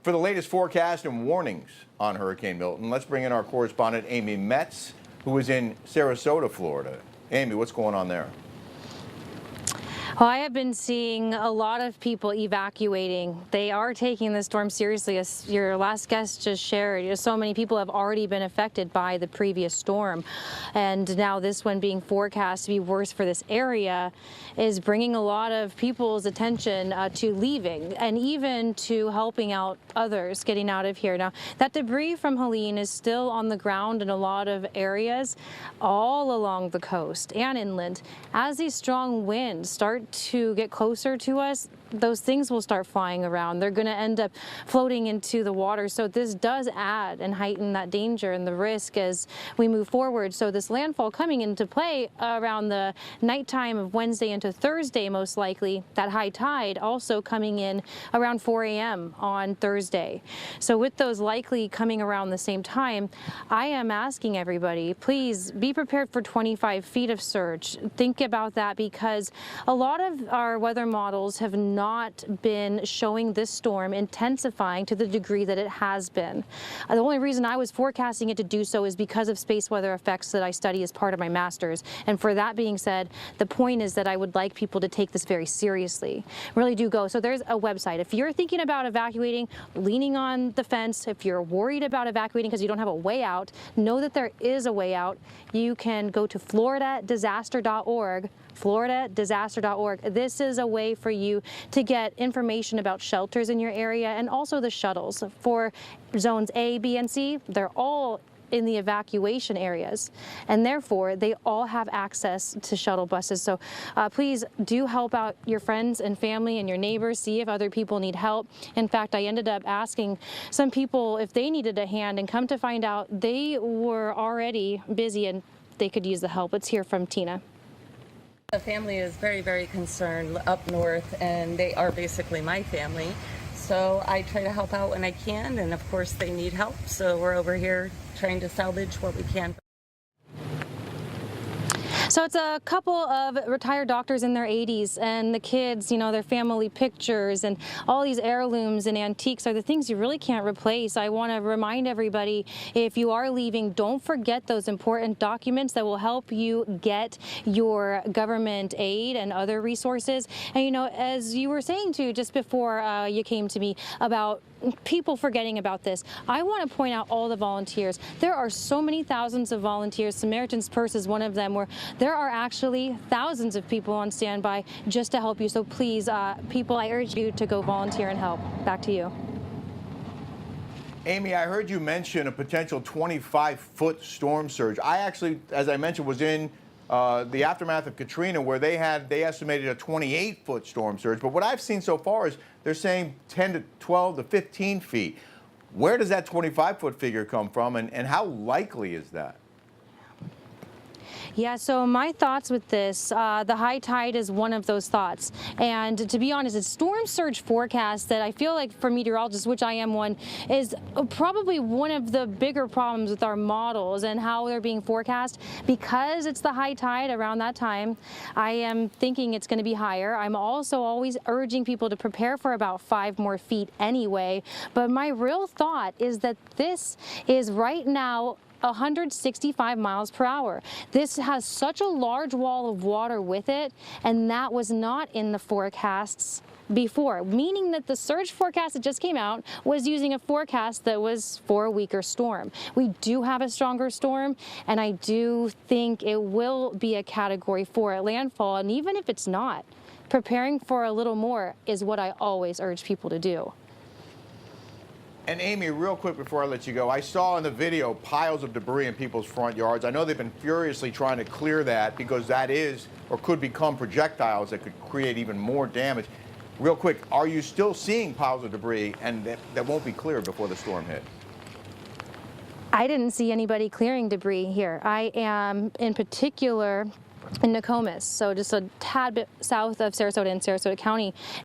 For the latest forecast and warnings on Hurricane Milton, let's bring in our correspondent, Amy Metz, who is in Sarasota, Florida. Amy, what's going on there? Well, I have been seeing a lot of people evacuating. They are taking the storm seriously, as your last guest just shared. So many people have already been affected by the previous storm. And now this one being forecast to be worse for this area is bringing a lot of people's attention to leaving and even to helping out others getting out of here. Now, that debris from Helene is still on the ground in a lot of areas all along the coast and inland. As these strong winds start to get closer to us, those things will start flying around. They're going to end up floating into the water. So this does add and heighten that danger and the risk as we move forward. So this landfall coming into play around the nighttime of Wednesday into Thursday, most likely. That high tide also coming in around 4 a.m. on Thursday. So with those likely coming around the same time, I am asking everybody, please be prepared for 25 feet of surge. Think about that, because a lot of our weather models have not been showing this storm intensifying to the degree that it has been. The only reason I was forecasting it to do so is because of space weather effects that I study as part of my master's. And for that being said, the point is that I would like people to take this very seriously. Really do go. So there's a website. If you're thinking about evacuating, leaning on the fence, if you're worried about evacuating because you don't have a way out, know that there is a way out. You can go to floridadisaster.org. floridadisaster.org. This is a way for you to get information about shelters in your area and also the shuttles. For zones A, B, and C, they're all in the evacuation areas, and therefore they all have access to shuttle buses. So please do help out your friends and family and your neighbors. See if other people need help. In fact, I ended up asking some people if they needed a hand, and come to find out they were already busy and they could use the help. Let's hear from Tina. The family is very, very concerned up north, and they are basically my family. So I try to help out when I can, and of course they need help. So we're over here trying to salvage what we can. So it's a couple of retired doctors in their 80s, and the kids, you know, their family pictures and all these heirlooms and antiques are the things you really can't replace. I want to remind everybody, if you are leaving, don't forget those important documents that will help you get your government aid and other resources. And, you know, as you were saying too, just before you came to me about people forgetting about this, I want to point out all the volunteers. There are so many thousands of volunteers. Samaritan's Purse is one of them, where there are actually thousands of people on standby just to help you. So please, people, I urge you to go volunteer and help. Back to you. Amy, I heard you mention a potential 25-foot storm surge. I actually, as I mentioned, was in the aftermath of Katrina, where they estimated a 28-foot storm surge. But what I've seen so far is they're saying 10 to 12 to 15 feet. Where does that 25-foot figure come from, and how likely is that? Yeah, so my thoughts with this, the high tide is one of those thoughts. And to be honest, it's storm surge forecast that I feel like for meteorologists, which I am one, is probably one of the bigger problems with our models and how they're being forecast. Because it's the high tide around that time, I am thinking it's going to be higher. I'm also always urging people to prepare for about 5 more feet anyway. But my real thought is that this is right now 165 miles per hour. This has such a large wall of water with it, and that was not in the forecasts before, meaning that the surge forecast that just came out was using a forecast that was for a weaker storm. We do have a stronger storm, and I do think it will be a Category 4 at landfall, and even if it's not, preparing for a little more is what I always urge people to do. And Amy, real quick before I let you go, I saw in the video piles of debris in people's front yards. I know they've been furiously trying to clear that because that is or could become projectiles that could create even more damage. Real quick, are you still seeing piles of debris and that won't be cleared before the storm hit? I didn't see anybody clearing debris here. I am in particular in Nokomis, so just a tad bit south of Sarasota in Sarasota County.